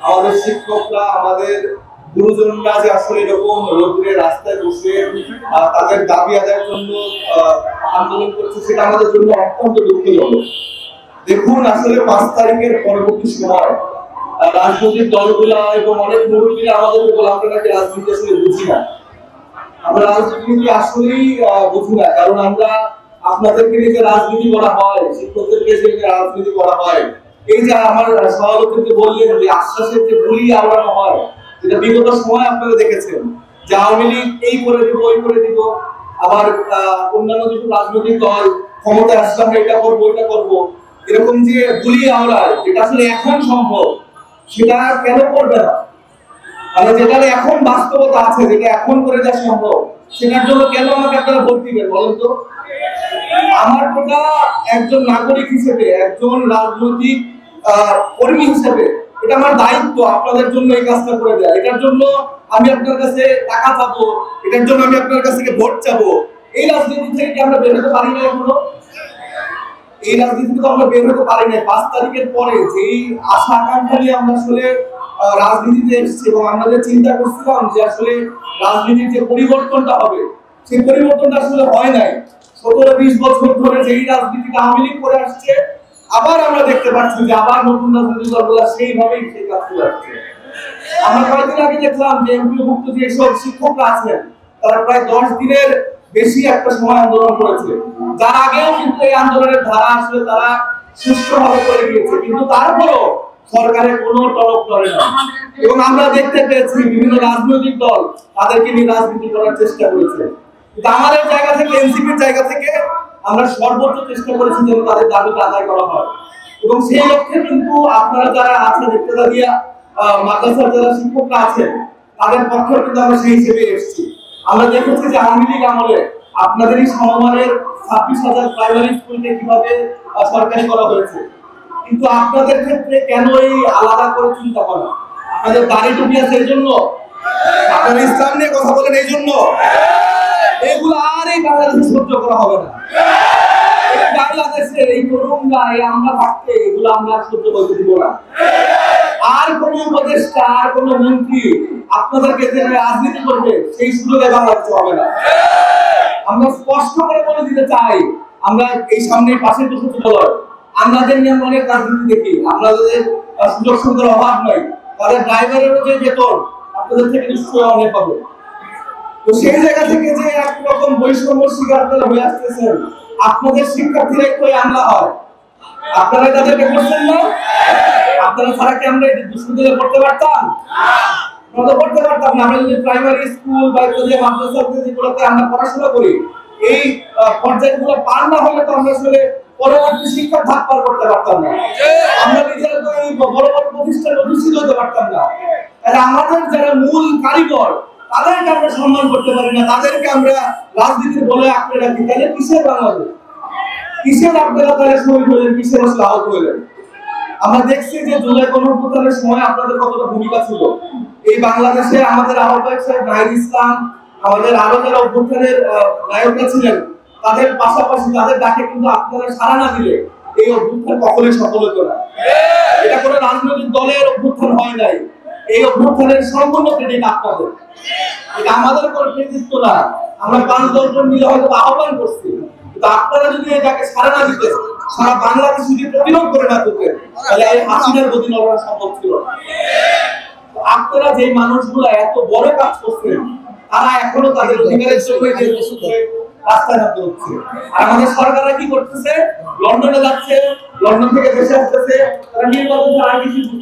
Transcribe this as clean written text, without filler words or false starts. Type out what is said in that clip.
আমাদের শিক্ষকরা, আমাদের গুরুজনরা যে আসলে এরকম রোদ্রে রাস্তায় বসে তাদের দাবি আদায়ের জন্য আন্দোলন করছে, সেটা আমাদের জন্য অত্যন্ত দুঃখজনক। দেখুন, আসলে 5 তারিখের পরবর্তী সময় রাজনৈতিক দলগুলা এবং অনেক মুরব্বীরা আমাদের বলে আমরা নাকি রাজনীতি আসলে বুঝি না। আমরা রাজনীতি আসলেই বুঝি না, কারণ আমরা আপনাদেরকে নিয়ে যে রাজনীতি করা হয়, শিক্ষকদেরকে যে রাজনীতি করা হয়, এই যে আমার সভাপতিকে বললেন যে আশ্বাসের যে বলি আওড়ানো হয়, যেটা বিগত সময় আপনারা দেখেছেন যে আওয়ামী লীগ এই করে দিব, ওই করে দিব, আবার অন্যান্য কিছু রাজনৈতিক দল ক্ষমতায় আসলে আমরা এটা করবো, ওইটা করবো, এরকম যে বলি আওড়ায়, যেটা আসলে এখন সম্ভব, সেটা কেন করবে না? মানে যেটা এখন বাস্তবতা আছে, যেটা এখন করে যা সম্ভব, সেটার জন্য কেন আমাকে আপনারা ভোট দিবেন বলেন তো? আমার কোটা একজন নাগরিক হিসেবে, একজন রাজনৈতিক কর্মী হিসেবে এটা আমার দায়িত্ব আপনাদের জন্য এই কাজটা করে দেয়া। এটার জন্য আমি আপনার কাছে টাকা চাবো, এটার জন্য আমি আপনার কাছ থেকে ভোট চাবো। এই রাজনীতি থেকে কি আমরা বের হতে পারি না? এখনো এই রাজনীতি থেকে আমরা বের হতে পারি না। 5 তারিখের পরে যেই আশা আকাঙ্ক্ষা নিয়ে আমরা আসলে রাজনীতিতে এসেছি এবং আমরা যে চিন্তা করছিলাম যে আসলে রাজনীতির যে পরিবর্তনটা হবে, সেই পরিবর্তনটা আসলে হয় নাই। 17-20 বছর ধরে যেই রাজনীতিটা আওয়ামী লীগ করে আসছে, আবার আমরা দেখতে পাচ্ছি যে আবার নতুন রাজনৈতিক দলগুলো সেইভাবেই সেই কাজ করে আসছে। আমরা কয়েকদিন আগে দেখলাম যে এমপিভুক্ত যে সব শিক্ষকরা আছেন, তারা প্রায় 10 দিনের বেশি একটা সময় আন্দোলন করেছে, যার আগেও কিন্তু এই আন্দোলনের ধারা আসলে তারা সুষ্ঠুভাবে করে গিয়েছে, কিন্তু তারপরও সরকারের কোনো টনক নড়ে না। এবং আমরা দেখতে পেয়েছি বিভিন্ন রাজনৈতিক দল তাদেরকে নিয়ে রাজনীতি করার চেষ্টা করেছে, কিন্তু আমাদের জায়গা থেকে, এনসিপির জায়গা থেকে আমরা সর্বোচ্চ চেষ্টা করেছি যেন তাদের দাবিটা আদায় করা হয়। এবং সেই লক্ষ্যে কিন্তু আপনারা যারা আছেন, ইত্তেদাদিয়া মাদ্রাসার যারা শিক্ষকরা আছেন, তাদের পক্ষেও কিন্তু আমরা সেই হিসেবে এসেছি। আমরা দেখেছি যে আওয়ামী লীগ আমলে আপনাদের এই সমমানের 26,000 প্রাইমারি স্কুলকে কিভাবে সরকারি করা হয়েছে, কিন্তু আপনাদের ক্ষেত্রে কেন এই আলাদা করে চিন্তা করা? আপনাদের দাড়ি টুপি আছে এই জন্য? আপনারা ইসলাম নিয়ে কথা বলেন এই জন্য? এগুলো আর এই বাংলাদেশে সহ্য করা হবে না। বাংলাদেশে এই তরুণরা, এই আমরা থাকতে এগুলো আমরা সহ্য করতে দিব না। আর কোন উপদেষ্টা, আর কোন মন্ত্রী আপনাদেরকে যে রাজনীতি করবে, সেই সুযোগে বাংলাদেশে হবে না। আমরা স্পষ্ট করে বলে দিতে চাই, আমরা এই সামনে পাশে দুটো দল, আমাদের নিয়ে অনেক রাজনীতি দেখি, আমাদের সুযোগ সুবিধার অভাব নাই, তাদের ড্রাইভারেরও যে বেতন আপনাদের থেকে নিশ্চয়ই অনেক হবে। তো সেই জায়গা থেকে যে একরকম বৈষম্য শিকার আপনারা হয়ে আসতেছেন, আপনাদের শিক্ষার্থীরা একটু আমলা হয়, আপনারা তাদেরকে করছেন না? আপনারা ছাড়া কি আমরা এই বিশ্ববিদ্যালয়ে পড়তে পারতাম? আমরা পড়তে পারতাম না। আমরা যদি প্রাইমারি স্কুল বা মাদ্রাসাতে যেগুলোতে আমরা পড়াশোনা করি, এই পর্যায়গুলো পার না হলে তো আমরা আসলে পরবর্তী শিক্ষার ধাপ পার করতে পারতাম না। আমরা নিজেরা তো এই বড় বড় প্রতিষ্ঠানে অধিষ্ঠিত হতে পারতাম না। তাহলে আমাদের যারা মূল কারিগর, তাদেরকে আমরা সম্মান করতে পারি না, তাদেরকে আমরা রাজনীতির বলে আঁকড়ে রাখি, তাহলে কিসের বাংলাদেশ? কিসের আপনারা তাহলে শহীদ হলেন, কিসের আসলে আহত হলেন? আমরা দেখছি যে জুলাই গণঅভ্যুত্থানের সময় আপনাদের কতটা ভূমিকা ছিল। এই বাংলাদেশে আমাদের আহ্বায়ক সাহেব নাহিদ ইসলাম, আমাদের আরো যারা অভ্যুত্থানের নায়করা ছিলেন, তাদের পাশাপাশি তাদের ডাকে কিন্তু আপনারা সাড়া না দিলে এই অভ্যুত্থান কখনোই সফল হতো না। এটা কোনো রাজনৈতিক দলের অভ্যুত্থান হয় নাই, এই অভ্যুত্থানের সম্পূর্ণ ক্রেডিট আপনাদের। এটা আমাদের কোনো কৃতিত্ব না। আমরা 5-10 জন মিলে হয়তো আহ্বান করছি, কিন্তু আপনারা যদি এটাকে সাড়া না দিতে, সারা বাংলাদেশ যদি প্রতিরোধ করে না করতেন, তাহলে এই হাসিনার গতি নড়ানো সম্ভব ছিল না। আপনারা যে মানুষগুলো এত বড় কাজ করছেন, তারা এখনো তাদের অধিকারের জন্য রাস্তায় নামতে হচ্ছে। আর আমাদের সরকাররা কি করতেছে? লন্ডনে যাচ্ছে, লন্ডন থেকে দেশে আসতেছে, তারা নির্বাচনের আগে কিছু